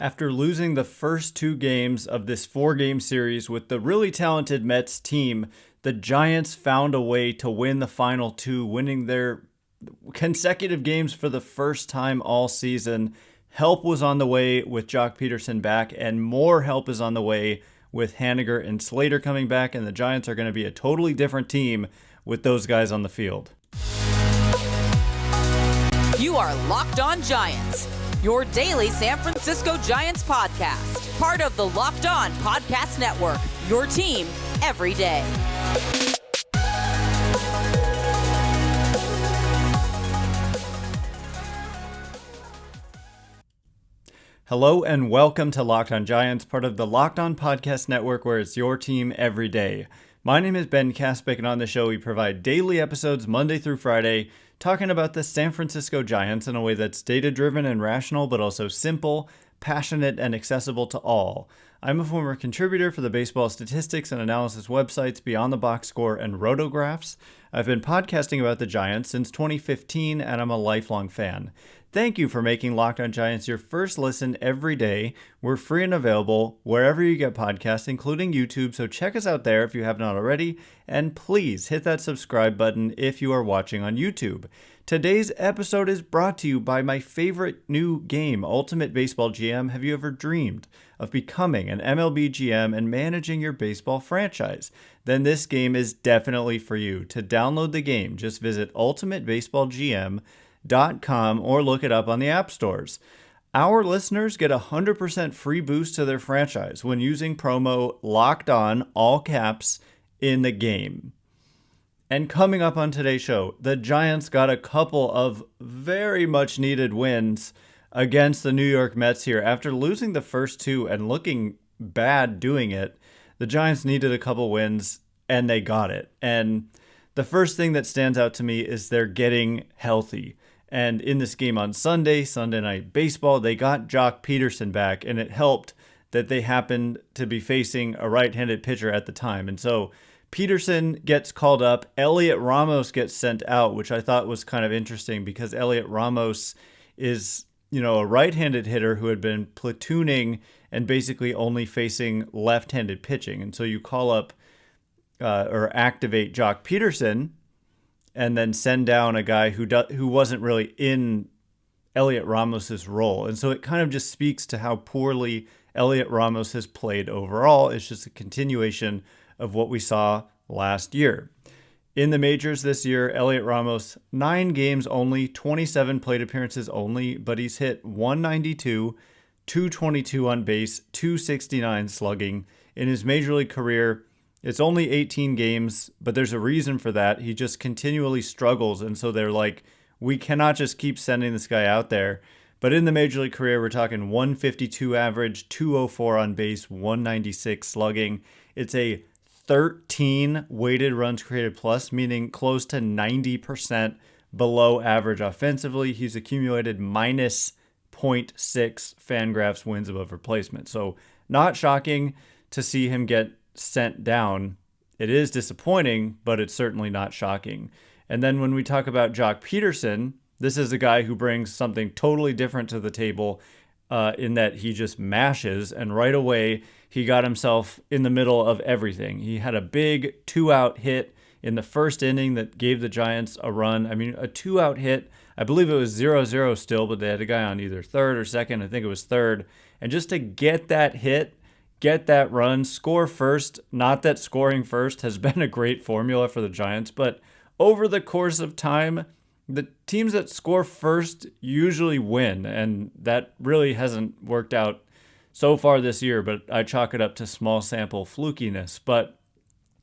After losing the first two games of this four-game series with the really talented Mets team, the Giants found a way to win the final two, winning their consecutive games for the first time all season. Help was on the way with Joc Pederson back, and more help is on the way with Haniger and Slater coming back, and the Giants are going to be a totally different team with those guys on the field. You are Locked On Giants, your daily San Francisco Giants podcast. Part of the Locked On Podcast Network, your team every day. Hello and welcome to Locked On Giants, part of the Locked On Podcast Network, where it's your team every day. My name is Ben Kaspick, and on the show we provide daily episodes Monday through Friday, talking about the San Francisco Giants in a way that's data-driven and rational, but also simple, passionate, and accessible to all. I'm a former contributor for the baseball statistics and analysis websites Beyond the Box Score and Rotographs. I've been podcasting about the Giants since 2015, and I'm a lifelong fan. Thank you for making Locked On Giants your first listen every day. We're free and available wherever you get podcasts, including YouTube, so check us out there if you have not already, and please hit that subscribe button if you are watching on YouTube. Today's episode is brought to you by my favorite new game, Ultimate Baseball GM. Have you ever dreamed of becoming an MLB GM and managing your baseball franchise? Then this game is definitely for you. To download the game, just visit ultimatebaseballgm.com or look it up on the app stores. Our listeners get a 100% free boost to their franchise when using promo Locked On, all caps, in the game. And coming up on today's show, the Giants got a couple of very much needed wins against the New York Mets here. After losing the first two and looking bad doing it, the Giants needed a couple wins and they got it. And the first thing that stands out to me is they're getting healthy. And in this game on Sunday Night Baseball, they got Joc Pederson back, and it helped that they happened to be facing a right-handed pitcher at the time. And so Pederson gets called up. Elliot Ramos gets sent out, which I thought was kind of interesting because Elliot Ramos is, a right-handed hitter who had been platooning and basically only facing left-handed pitching. And so you call up or activate Joc Pederson and then send down a guy who wasn't really in Elliot Ramos's role. And so it kind of just speaks to how poorly Elliot Ramos has played overall. It's just a continuation of what we saw last year. In the majors this year, Elliot Ramos, 9 games only, 27 plate appearances only, but he's hit 192, 222 on base, 269 slugging. In his major league career, it's only 18 games, but there's a reason for that. He just continually struggles, and so they're like, we cannot just keep sending this guy out there. But in the major league career, we're talking 152 average, 204 on base, 196 slugging. It's a 13 weighted runs created plus, meaning close to 90% below average offensively. He's accumulated minus 0.6 Fangraphs wins above replacement. So not shocking to see him get sent down. It is disappointing, but it's certainly not shocking. And then when we talk about Joc Pederson, this is a guy who brings something totally different to the table in that he just mashes, and right away he got himself in the middle of everything. He had a big 2-out hit in the first inning that gave the Giants a run. I mean, a 2-out hit. I believe it was 0-0 still, but they had a guy on either third or second. I think it was third. And just to get that hit, get that run, score first. Not that scoring first has been a great formula for the Giants, but over the course of time, the teams that score first usually win, and that really hasn't worked out so far this year, but I chalk it up to small sample flukiness. But,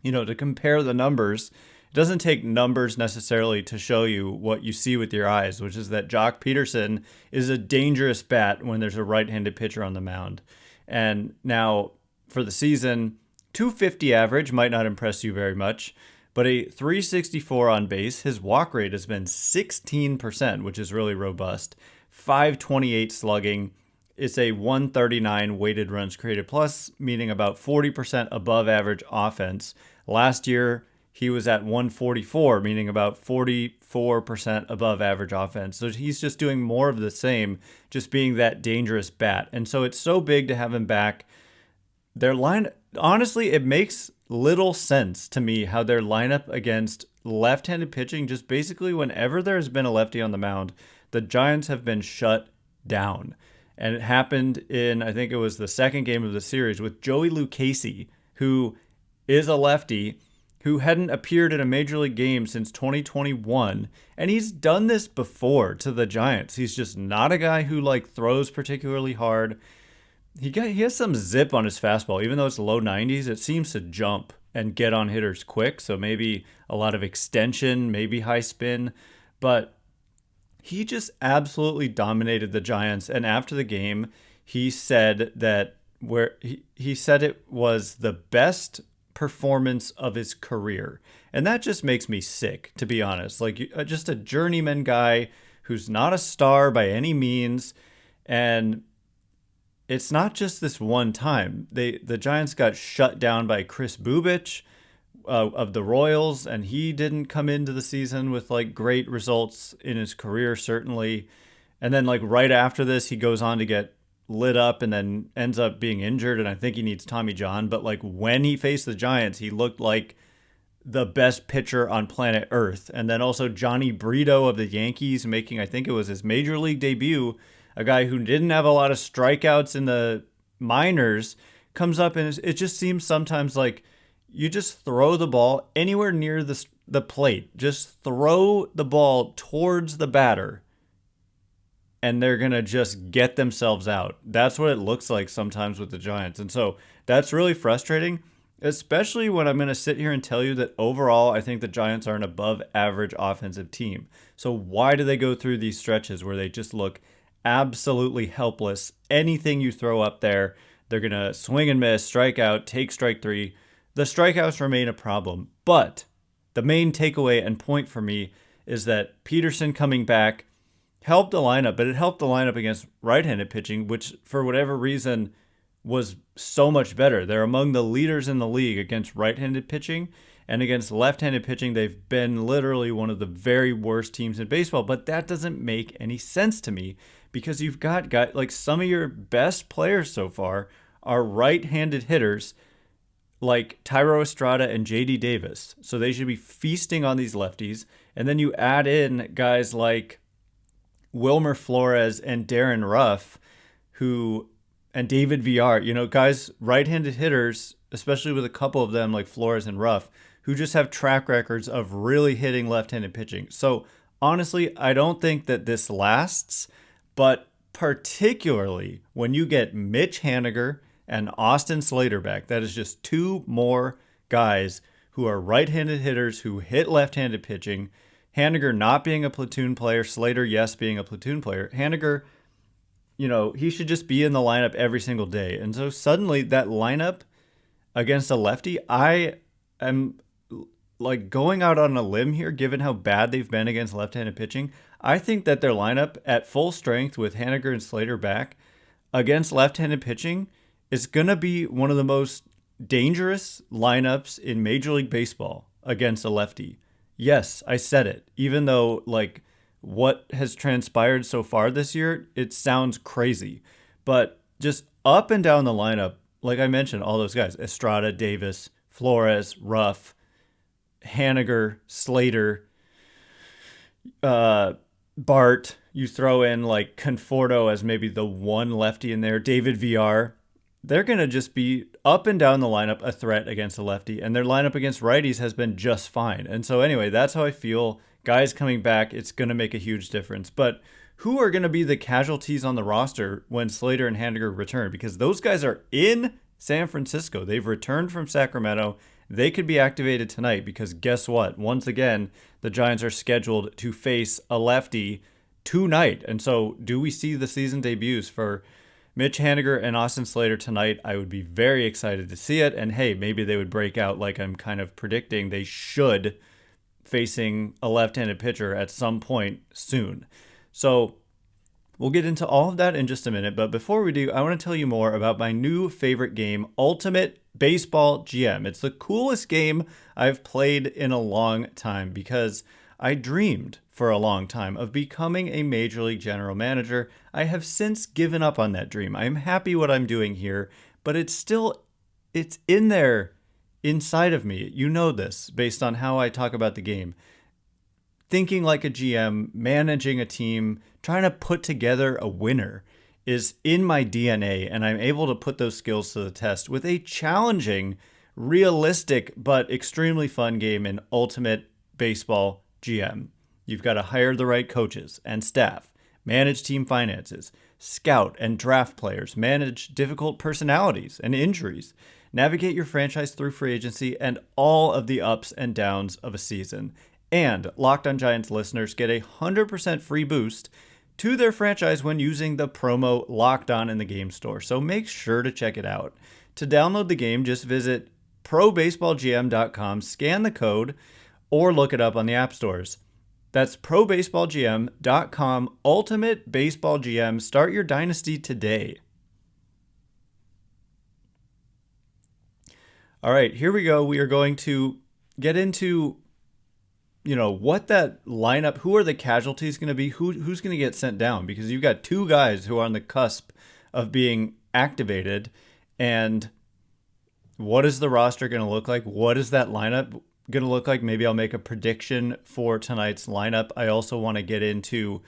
to compare the numbers, it doesn't take numbers necessarily to show you what you see with your eyes, which is that Joc Pederson is a dangerous bat when there's a right-handed pitcher on the mound. And now for the season, 250 average might not impress you very much, but a 364 on base. His walk rate has been 16%, which is really robust. 528 slugging. It's a 139 weighted runs created plus, meaning about 40% above average offense. Last year, he was at 144, meaning about 44% above average offense. So he's just doing more of the same, just being that dangerous bat. And so it's so big to have him back. Their line, honestly, it makes little sense to me how their lineup against left-handed pitching, just basically whenever there's been a lefty on the mound, the Giants have been shut down. And it happened in, I think it was the second game of the series with Joey Lucchesi, who is a lefty who hadn't appeared in a major league game since 2021. And he's done this before to the Giants. He's just not a guy who like throws particularly hard. He has some zip on his fastball. Even though it's low 90s, it seems to jump and get on hitters quick. So maybe a lot of extension, maybe high spin. But he just absolutely dominated the Giants. And after the game, he said that he said it was the best performance of his career. And that just makes me sick, to be honest. Like, just a journeyman guy who's not a star by any means. And it's not just this one time. The Giants got shut down by Chris Bubich of the Royals, and he didn't come into the season with like great results in his career, certainly. And then like right after this, he goes on to get lit up and then ends up being injured, and I think he needs Tommy John. But like when he faced the Giants, he looked like the best pitcher on planet Earth. And then also Johnny Brito of the Yankees, making, I think it was his major league debut, a guy who didn't have a lot of strikeouts in the minors, comes up, and it just seems sometimes like you just throw the ball anywhere near the plate. Just throw the ball towards the batter, and they're going to just get themselves out. That's what it looks like sometimes with the Giants. And so that's really frustrating, especially when I'm going to sit here and tell you that overall, I think the Giants are an above average offensive team. So why do they go through these stretches where they just look absolutely helpless? Anything you throw up there, they're going to swing and miss, strike out, take strike three. The strikeouts remain a problem. But the main takeaway and point for me is that Pederson coming back helped the lineup, but it helped the lineup against right-handed pitching, which for whatever reason was so much better. They're among the leaders in the league against right-handed pitching, and against left-handed pitching, they've been literally one of the very worst teams in baseball. But that doesn't make any sense to me, because you've got guys like some of your best players so far are right-handed hitters like Tyro Estrada and JD Davis. So they should be feasting on these lefties. And then you add in guys like Wilmer, Flores, and Darren Ruff, and David VR, guys, right-handed hitters, especially with a couple of them like Flores and Ruff, who just have track records of really hitting left-handed pitching. So honestly, I don't think that this lasts, but particularly when you get Mitch Haniger and Austin Slater back, that is just two more guys who are right-handed hitters who hit left-handed pitching. Haniger not being a platoon player, Slater, yes, being a platoon player. Haniger, he should just be in the lineup every single day. And so suddenly that lineup against a lefty, I am like going out on a limb here, given how bad they've been against left-handed pitching. I think that their lineup at full strength with Haniger and Slater back against left-handed pitching is going to be one of the most dangerous lineups in Major League Baseball against a lefty. Yes, I said it. Even though, like, what has transpired so far this year, it sounds crazy. But just up and down the lineup, like I mentioned, all those guys, Estrada, Davis, Flores, Ruff, Haniger, Slater, Bart, you throw in, like, Conforto as maybe the one lefty in there, David VR. They're going to just be up and down the lineup a threat against a lefty, and their lineup against righties has been just fine. And so anyway, that's how I feel. Guys coming back, it's going to make a huge difference. But who are going to be the casualties on the roster when Slater and Haniger return? Because those guys are in San Francisco. They've returned from Sacramento. They could be activated tonight because guess what? Once again, the Giants are scheduled to face a lefty tonight. And so do we see the season debuts for Mitch Haniger and Austin Slater tonight? I would be very excited to see it. And hey, maybe they would break out like I'm kind of predicting they should, facing a left-handed pitcher at some point soon. So we'll get into all of that in just a minute. But before we do, I want to tell you more about my new favorite game, Ultimate Baseball GM. It's the coolest game I've played in a long time because I dreamed for a long time of becoming a Major League General Manager. I have since given up on that dream. I'm happy what I'm doing here, but it's in there inside of me. You know this based on how I talk about the game. Thinking like a GM, managing a team, trying to put together a winner is in my DNA, and I'm able to put those skills to the test with a challenging, realistic, but extremely fun game in Ultimate Baseball GM. You've got to hire the right coaches and staff, manage team finances, scout and draft players, manage difficult personalities and injuries, navigate your franchise through free agency, and all of the ups and downs of a season. And Locked On Giants listeners get a 100% free boost to their franchise when using the promo Locked On in the game store. So make sure to check it out. To download the game, just visit probaseballgm.com, scan the code, or look it up on the app stores. That's probaseballgm.com, Ultimate Baseball GM. Start your dynasty today. All right, here we go. We are going to get into what that lineup, who are the casualties going to be, who's going to get sent down, because you've got two guys who are on the cusp of being activated, and what is the roster going to look like? What is that lineup going to look like? Maybe I'll make a prediction for tonight's lineup. I also want to get into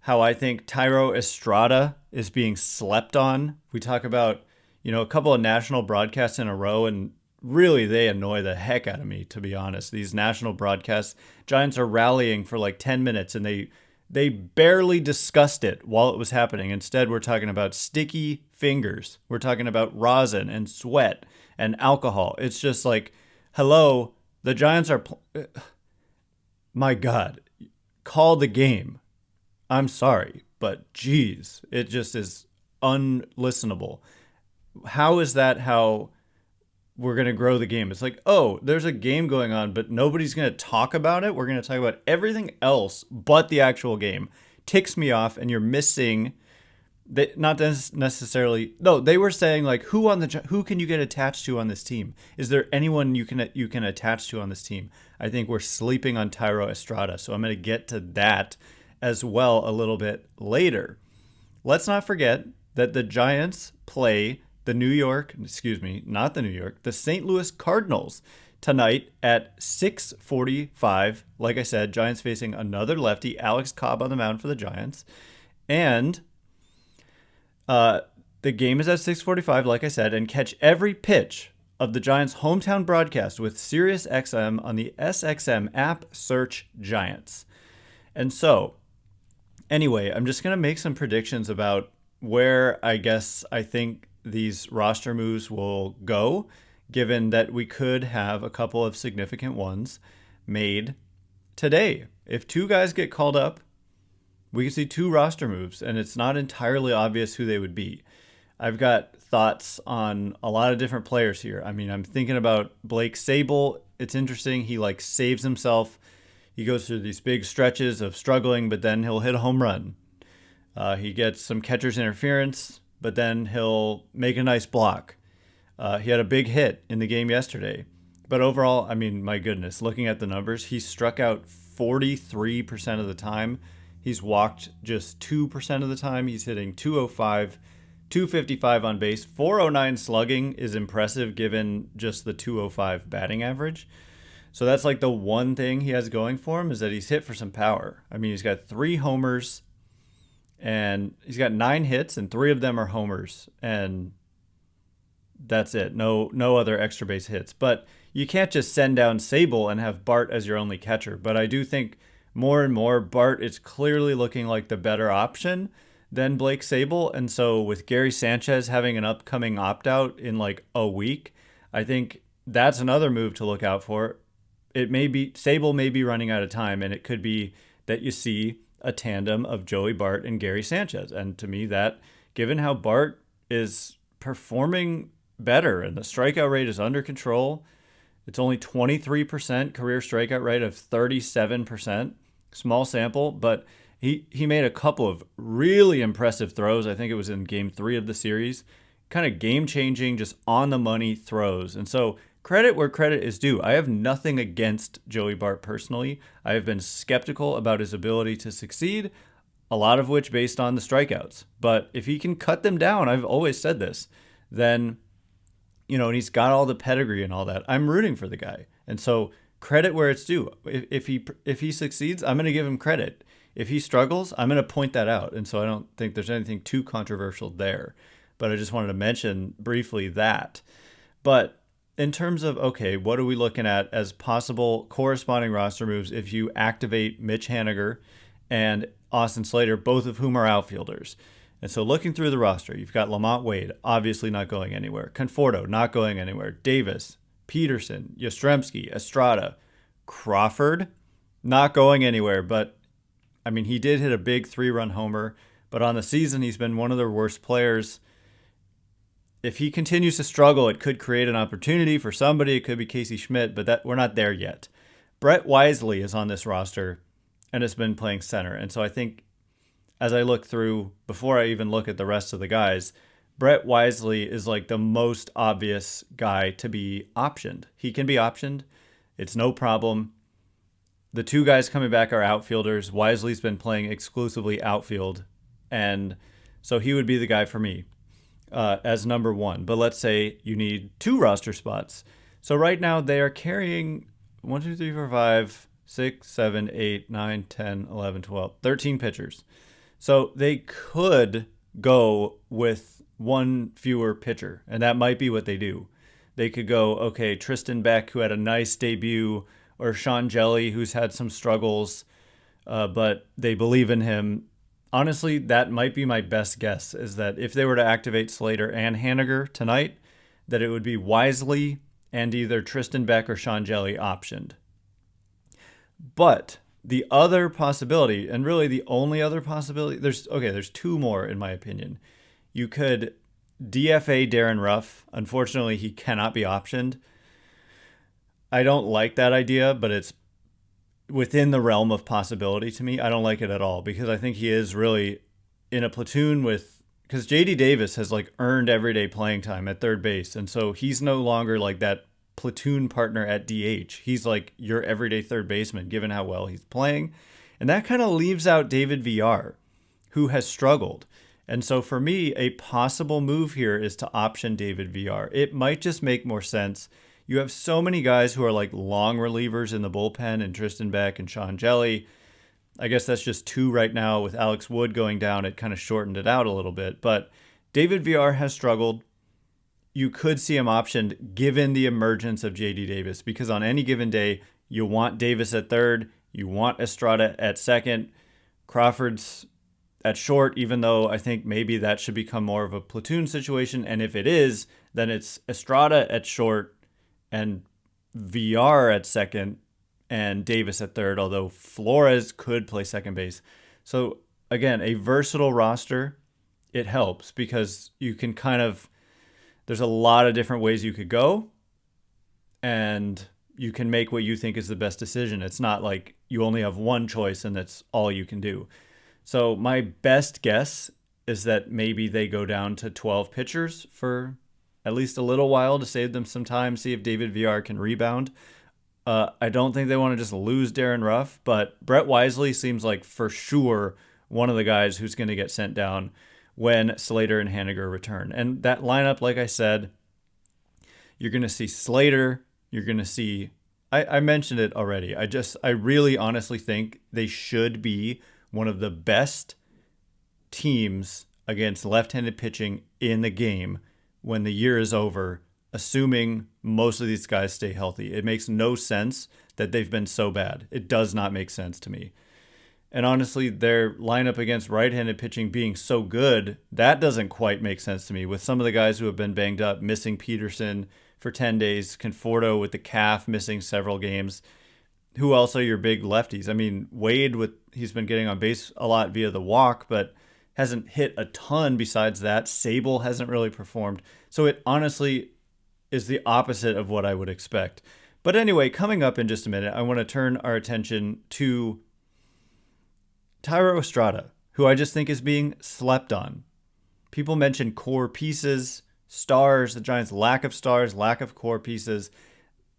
how I think Tyro Estrada is being slept on. We talk about, a couple of national broadcasts in a row, and really, they annoy the heck out of me, to be honest. These national broadcasts, Giants are rallying for like 10 minutes, and they barely discussed it while it was happening. Instead, we're talking about sticky fingers. We're talking about rosin and sweat and alcohol. It's just like, hello, the Giants are... My God, call the game. I'm sorry, but geez, it just is unlistenable. How is that how we're going to grow the game? It's like, oh, there's a game going on, but nobody's going to talk about it. We're going to talk about everything else but the actual game. Ticks me off, and you're missing that. Not necessarily. No, they were saying like, who can you get attached to on this team? Is there anyone you can attach to on this team? I think we're sleeping on Tyro Estrada, so I'm going to get to that as well a little bit later. Let's not forget that the Giants play the St. Louis Cardinals tonight at 6:45. Like I said, Giants facing another lefty, Alex Cobb on the mound for the Giants. And the game is at 6:45, like I said, and catch every pitch of the Giants' hometown broadcast with SiriusXM on the SXM app. Search Giants. And so, anyway, I'm just going to make some predictions about where I think these roster moves will go, given that we could have a couple of significant ones made today. If two guys get called up, we can see two roster moves, and it's not entirely obvious who they would be. I've got thoughts on a lot of different players here. I mean, I'm thinking about Blake Sabol. It's interesting. He saves himself. He goes through these big stretches of struggling, but then he'll hit a home run. He gets some catcher's interference, but then he'll make a nice block. He had a big hit in the game yesterday. But overall, I mean, my goodness, looking at the numbers, he struck out 43% of the time. He's walked just 2% of the time. He's hitting 205, 255 on base. 409 slugging is impressive given just the 205 batting average. So that's like the one thing he has going for him, is that he's hit for some power. I mean, he's got 3 homers, and he's got 9 hits, and 3 of them are homers, and that's it. No other extra base hits. But you can't just send down Sabol and have Bart as your only catcher. But I do think more and more Bart is clearly looking like the better option than Blake Sabol. And so with Gary Sanchez having an upcoming opt-out in like a week, I think that's another move to look out for. Sabol may be running out of time, and it could be that you see a tandem of Joey Bart and Gary Sanchez. And to me, that, given how Bart is performing better and the strikeout rate is under control, it's only 23%, career strikeout rate of 37%, small sample, but he made a couple of really impressive throws. I think it was in game 3 of the series. kind of game-changing, just on-the-money throws. And so credit where credit is due. I have nothing against Joey Bart personally. I have been skeptical about his ability to succeed, a lot of which based on the strikeouts. But if he can cut them down, I've always said this, then, and he's got all the pedigree and all that, I'm rooting for the guy. And so credit where it's due. If he succeeds, I'm going to give him credit. If he struggles, I'm going to point that out. And so I don't think there's anything too controversial there. But I just wanted to mention briefly that. But in terms of, okay, what are we looking at as possible corresponding roster moves if you activate Mitch Haniger and Austin Slater, both of whom are outfielders? And so looking through the roster, you've got Lamont Wade, obviously not going anywhere. Conforto, not going anywhere. Davis, Pederson, Yastrzemski, Estrada, Crawford, not going anywhere. But, I mean, he did hit a big 3-run homer. But on the season, he's been one of their worst players. If he continues to struggle, it could create an opportunity for somebody. It could be Casey Schmidt, but we're not there yet. Brett Wisely is on this roster and has been playing center. And so I think as I look through, before I even look at the rest of the guys, Brett Wisely is like the most obvious guy to be optioned. He can be optioned. It's no problem. The two guys coming back are outfielders. Wisely's been playing exclusively outfield. And so he would be the guy for me as number one. But let's say you need 2 roster spots. So right now they are carrying 1, 2, 3, 4, 5, 6, 7, 8, 9, 10, 11, 12, 13 pitchers. So they could go with 1 fewer pitcher, and that might be what they do. They could go, okay, Tristan Beck, who had a nice debut, or Sean Jelly, who's had some struggles, but they believe in him. Honestly, that might be my best guess, is that if they were to activate Slater and Haniger tonight, that it would be Wisely and either Tristan Beck or Sean Jelly optioned. But the other possibility, and really the only other possibility, there's 2 more in my opinion. You could DFA Darren Ruff. Unfortunately, he cannot be optioned. I don't like that idea, but it's within the realm of possibility to me. I don't like it at all because I think he is really in a platoon because JD Davis has like earned everyday playing time at third base. And so he's no longer like that platoon partner at DH. He's like your everyday third baseman, given how well he's playing. And that kind of leaves out David Villar, who has struggled. And so for me, a possible move here is to option David Villar. It might just make more sense. You have so many guys who are like long relievers in the bullpen, and Tristan Beck and Sean Jelly. I guess that's just 2 right now. With Alex Wood going down, it kind of shortened it out a little bit. But David Villar has struggled. You could see him optioned given the emergence of JD Davis, because on any given day, you want Davis at third, you want Estrada at second, Crawford's at short, even though I think maybe that should become more of a platoon situation. And if it is, then it's Estrada at short and Villar at second and Davis at third, although Flores could play second base. So again, a versatile roster, it helps because you can there's a lot of different ways you could go, and you can make what you think is the best decision. It's not like you only have one choice and that's all you can do. So my best guess is that maybe they go down to 12 pitchers for at least a little while to save them some time, see if David Villar can rebound. I don't think they want to just lose Darren Ruff, but Brett Wisely seems like for sure one of the guys who's going to get sent down when Slater and Haniger return. And that lineup, like I said, you're going to see Slater, you're going to see, I mentioned it already. I really honestly think they should be one of the best teams against left-handed pitching in the game when the year is over, assuming most of these guys stay healthy. It makes no sense that they've been so bad. It does not make sense to me. And honestly, their lineup against right-handed pitching being so good, that doesn't quite make sense to me. With some of the guys who have been banged up, missing Pederson for 10 days, Conforto with the calf missing several games. Who else are your big lefties? I mean, Wade, he's been getting on base a lot via the walk, but hasn't hit a ton besides that. Sable hasn't really performed. So it honestly is the opposite of what I would expect. But anyway, coming up in just a minute, I want to turn our attention to Tyro Estrada, who I just think is being slept on. People mention core pieces, stars, the Giants' lack of stars, lack of core pieces.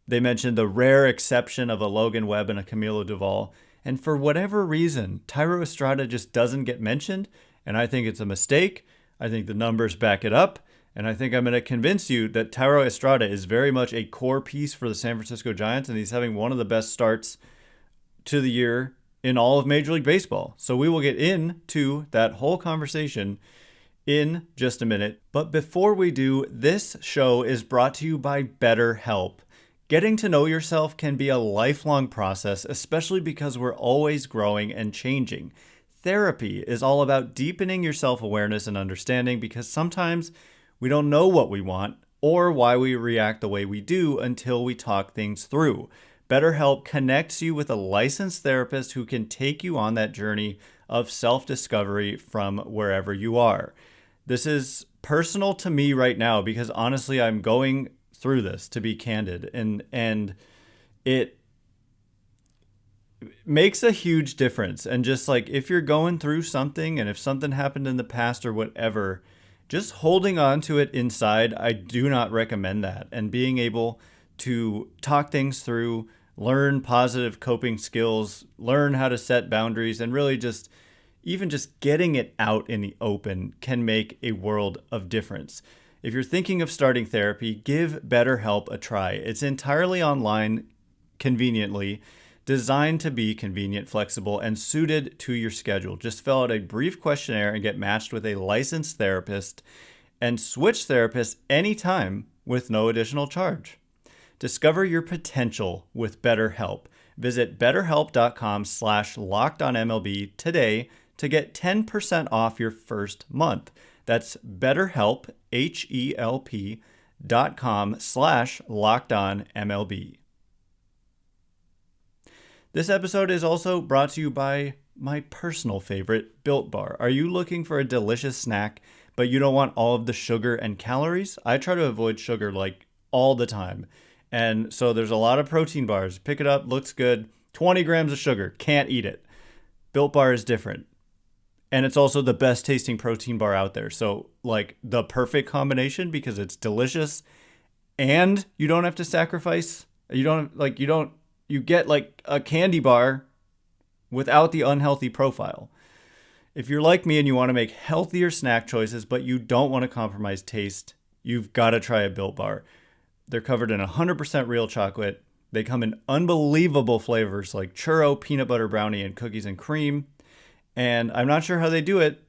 They mentioned the rare exception of a Logan Webb and a Camilo Doval. And for whatever reason, Tyro Estrada just doesn't get mentioned. And I think it's a mistake. I think the numbers back it up. And I think I'm going to convince you that Tyro Estrada is very much a core piece for the San Francisco Giants. And he's having one of the best starts to the year in all of Major League Baseball. So we will get into that whole conversation in just a minute. But before we do, this show is brought to you by BetterHelp. Getting to know yourself can be a lifelong process, especially because we're always growing and changing. Therapy is all about deepening your self-awareness and understanding, because sometimes we don't know what we want or why we react the way we do until we talk things through. BetterHelp connects you with a licensed therapist who can take you on that journey of self-discovery from wherever you are. This is personal to me right now because honestly, I'm going through this, to be candid, and it makes a huge difference. And just like if you're going through something and if something happened in the past or whatever, just holding on to it inside, I do not recommend that. And being able to talk things through, learn positive coping skills, learn how to set boundaries, and really just even just getting it out in the open can make a world of difference. If you're thinking of starting therapy, give BetterHelp a try. It's entirely online, conveniently, designed to be convenient, flexible, and suited to your schedule. Just fill out a brief questionnaire and get matched with a licensed therapist, and switch therapists anytime with no additional charge. Discover your potential with BetterHelp. Visit betterhelp.com/lockedonmlb today to get 10% off your first month. That's BetterHelp, HELP.com/lockedonmlb. This episode is also brought to you by my personal favorite, Built Bar. Are you looking for a delicious snack, but you don't want all of the sugar and calories? I try to avoid sugar like all the time. And so there's a lot of protein bars. Pick it up, looks good. 20 grams of sugar, can't eat it. Built Bar is different. And it's also the best tasting protein bar out there. So like the perfect combination, because it's delicious and you don't have to sacrifice. You get like a candy bar without the unhealthy profile. If you're like me and you want to make healthier snack choices, but you don't want to compromise taste, you've got to try a Built Bar. They're covered in 100% real chocolate. They come in unbelievable flavors like churro, peanut butter brownie, and cookies and cream. And I'm not sure how they do it,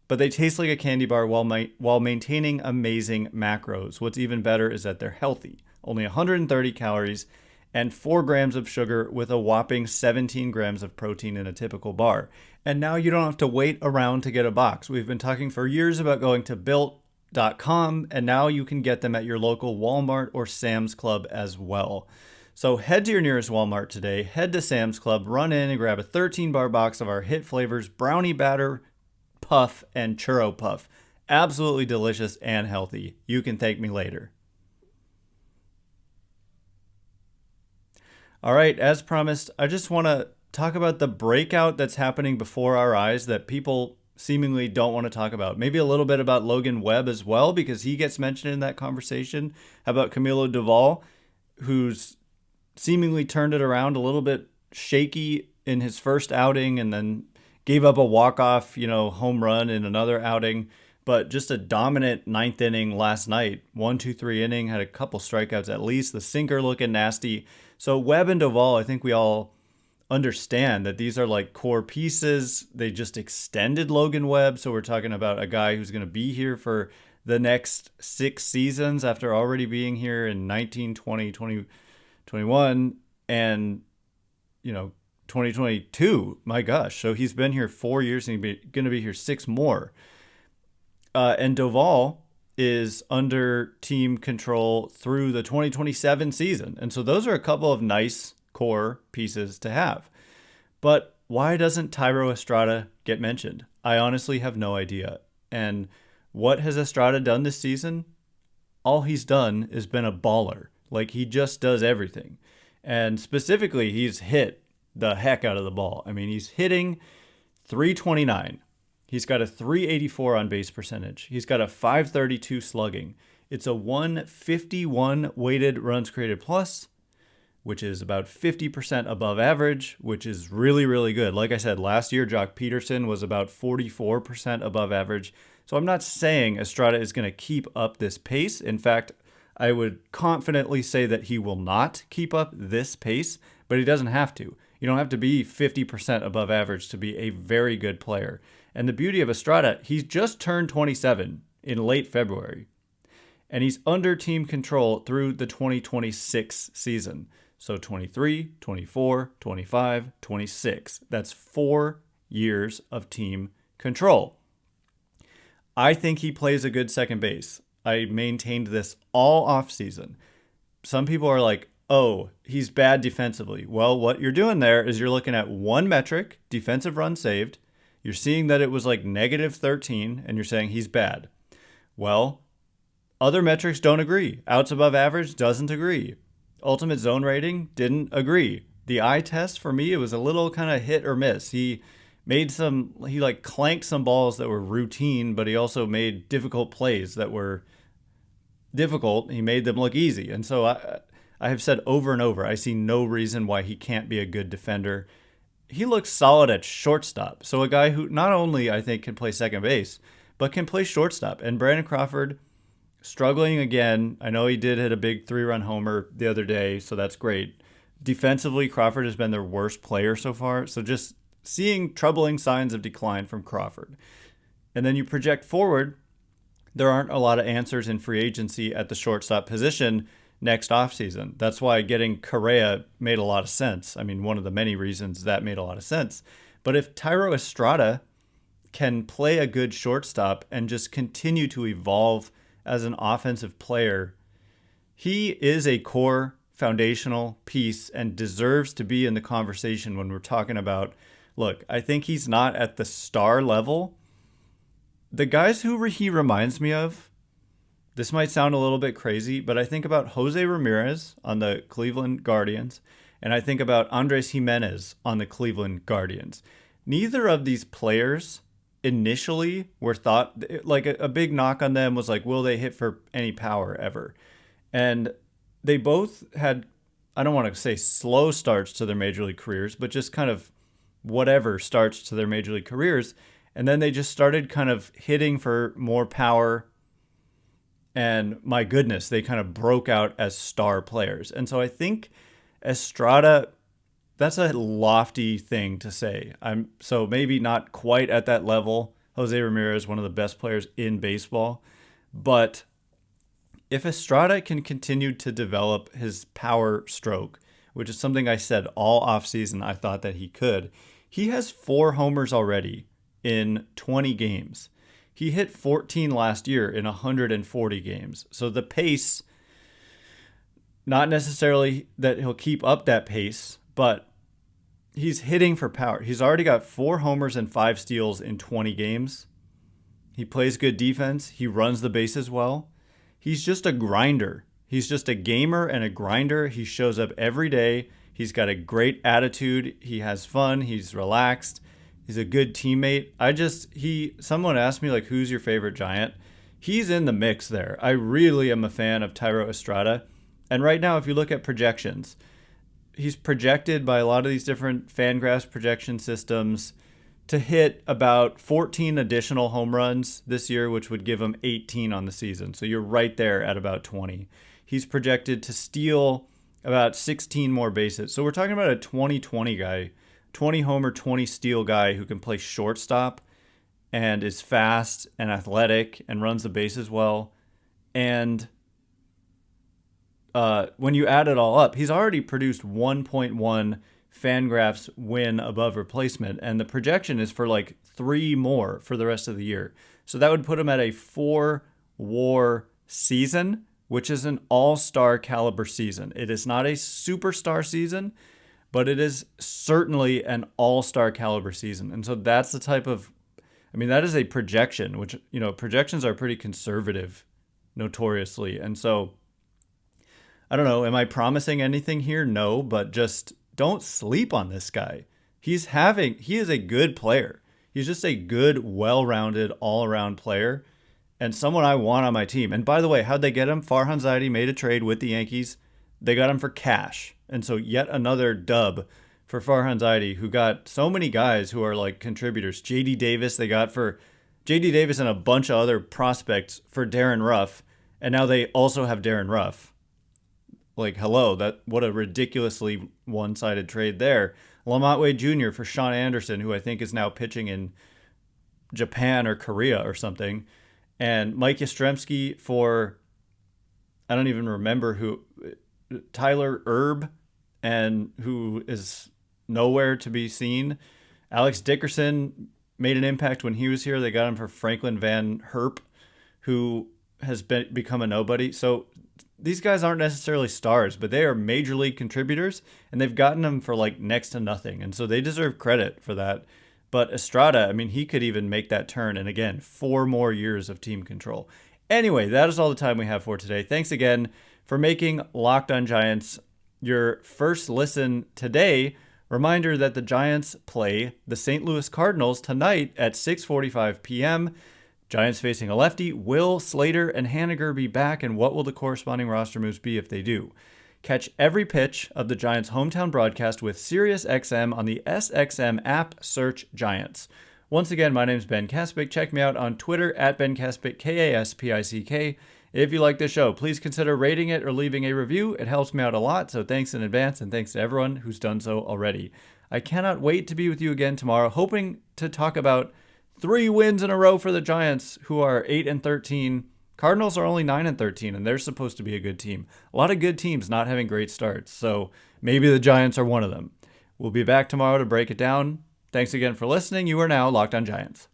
but they taste like a candy bar while maintaining amazing macros. What's even better is that they're healthy. Only 130 calories and 4 grams of sugar with a whopping 17 grams of protein in a typical bar. And now you don't have to wait around to get a box. We've been talking for years about going to Built.com, and now you can get them at your local Walmart or Sam's Club as well. So head to your nearest Walmart today, head to Sam's Club, run in and grab a 13-bar box of our hit flavors, brownie batter puff and churro puff. Absolutely delicious and healthy. You can thank me later. All right, as promised, I just want to talk about the breakout that's happening before our eyes that people seemingly don't want to talk about. Maybe a little bit about Logan Webb as well, because he gets mentioned in that conversation. How about Camilo Doval, who's seemingly turned it around, a little bit shaky in his first outing and then gave up a walk-off, home run in another outing, but just a dominant ninth inning last night. 1-2-3 inning, had a couple strikeouts at least, the sinker looking nasty. So Webb and Doval, I think we all understand that these are like core pieces. They just extended Logan Webb, so we're talking about a guy who's going to be here for the next 6 seasons after already being here in 19, 20, 21 and 2022. My gosh, so he's been here 4 years and he's going to be here 6 more. And Doval is under team control through the 2027 season, and so those are a couple of nice core pieces to have. But why doesn't Tyro Estrada get mentioned? I honestly have no idea. And what has Estrada done this season? All he's done is been a baller. Like, he just does everything. And specifically, he's hit the heck out of the ball. I mean, he's hitting .329. He's got a .384 on base percentage. He's got a .532 slugging. It's a 151 weighted runs created plus, which is about 50% above average, which is really, really good. Like I said, last year, Joc Pederson was about 44% above average. So I'm not saying Estrada is going to keep up this pace. In fact, I would confidently say that he will not keep up this pace, but he doesn't have to. You don't have to be 50% above average to be a very good player. And the beauty of Estrada, he's just turned 27 in late February. And he's under team control through the 2026 season. So 23, 24, 25, 26. That's 4 years of team control. I think he plays a good second base. I maintained this all offseason. Some people are like, oh, he's bad defensively. Well, what you're doing there is you're looking at one metric, defensive runs saved. You're seeing that it was like negative 13, and you're saying he's bad. Well, other metrics don't agree. Outs above average doesn't agree. Ultimate zone rating didn't agree. The eye test for me, it was a little kind of hit or miss. He clanked some balls that were routine, but he also made difficult plays that were difficult. He made them look easy. And so I have said over and over, I see no reason why he can't be a good defender. He looks solid at shortstop. So a guy who not only I think can play second base, but can play shortstop. And Brandon Crawford, struggling again. I know he did hit a big 3-run homer the other day, so that's great. Defensively, Crawford has been their worst player so far. So just seeing troubling signs of decline from Crawford. And then you project forward, there aren't a lot of answers in free agency at the shortstop position next offseason. That's why getting Correa made a lot of sense. I mean, one of the many reasons that made a lot of sense. But if Tyro Estrada can play a good shortstop and just continue to evolve as an offensive player, he is a core foundational piece and deserves to be in the conversation when we're talking about, look, I think he's not at the star level. The guys who he reminds me of, this might sound a little bit crazy, but I think about Jose Ramirez on the Cleveland Guardians, and I think about Andres Gimenez on the Cleveland Guardians. Neither of these players initially were thought, like a big knock on them was like, will they hit for any power ever? And they both had, I don't want to say slow starts to their major league careers, but just kind of whatever starts to their major league careers. And then they just started kind of hitting for more power. And my goodness, they kind of broke out as star players. And so I think Estrada, that's a lofty thing to say. So maybe not quite at that level. Jose Ramirez, one of the best players in baseball. But if Estrada can continue to develop his power stroke, which is something I said all offseason I thought that he could, he has 4 homers already in 20 games. He hit 14 last year in 140 games. So the pace, not necessarily that he'll keep up that pace, but he's hitting for power. He's already got 4 homers and 5 steals in 20 games. He plays good defense. He runs the bases well. He's just a grinder. He's just a gamer and a grinder. He shows up every day. He's got a great attitude. He has fun. He's relaxed. He's a good teammate. Someone asked me, like, who's your favorite Giant? He's in the mix there. I really am a fan of Tyro Estrada. And right now, if you look at projections, he's projected by a lot of these different Fangraphs projection systems to hit about 14 additional home runs this year, which would give him 18 on the season. So you're right there at about 20. He's projected to steal about 16 more bases. So we're talking about a 20-20 guy, 20 homer, 20 steal guy who can play shortstop and is fast and athletic and runs the bases well. And when you add it all up, he's already produced 1.1 Fangraphs win above replacement, and the projection is for like 3 more for the rest of the year. So that would put him at a 4-WAR season, which is an all-star caliber season. It is not a superstar season, but it is certainly an all-star caliber season. And so that's the type of, that is a projection, which, projections are pretty conservative notoriously. And so I don't know, am I promising anything here? No, but just don't sleep on this guy. He is a good player. He's just a good, well-rounded, all-around player. and someone I want on my team. And by the way, how'd they get him? Farhan Zaidi made a trade with the Yankees. They got him for cash. And so yet another dub for Farhan Zaidi, who got so many guys who are like contributors. JD Davis, they got for JD Davis and a bunch of other prospects for Darren Ruff. And now they also have Darren Ruff. Like, hello, what a ridiculously one-sided trade there. Lamont Wade Jr. for Sean Anderson, who I think is now pitching in Japan or Korea or something. And Mike Yastrzemski for, I don't even remember who, Tyler Erb, and who is nowhere to be seen. Alex Dickerson made an impact when he was here. They got him for Franklin Van Herp, who has become a nobody. So these guys aren't necessarily stars, but they are major league contributors, and they've gotten them for like next to nothing. And so they deserve credit for that. But Estrada, I mean, he could even make that turn. And again, 4 more years of team control. Anyway, that is all the time we have for today. Thanks again for making Locked on Giants your first listen today. Reminder that the Giants play the St. Louis Cardinals tonight at 6:45 p.m. Giants facing a lefty. Will Slater and Haniger be back, and what will the corresponding roster moves be if they do? Catch every pitch of the Giants' hometown broadcast with SiriusXM on the SXM app. Search Giants. Once again, my name is Ben Kaspick. Check me out on Twitter at Ben Kaspick, Kaspick. If you like this show, please consider rating it or leaving a review. It helps me out a lot, so thanks in advance, and thanks to everyone who's done so already. I cannot wait to be with you again tomorrow, hoping to talk about 3 wins in a row for the Giants, who are 8-13. Cardinals are only 9-13, and they're supposed to be a good team. A lot of good teams not having great starts, so maybe the Giants are one of them. We'll be back tomorrow to break it down. Thanks again for listening. You are now Locked on Giants.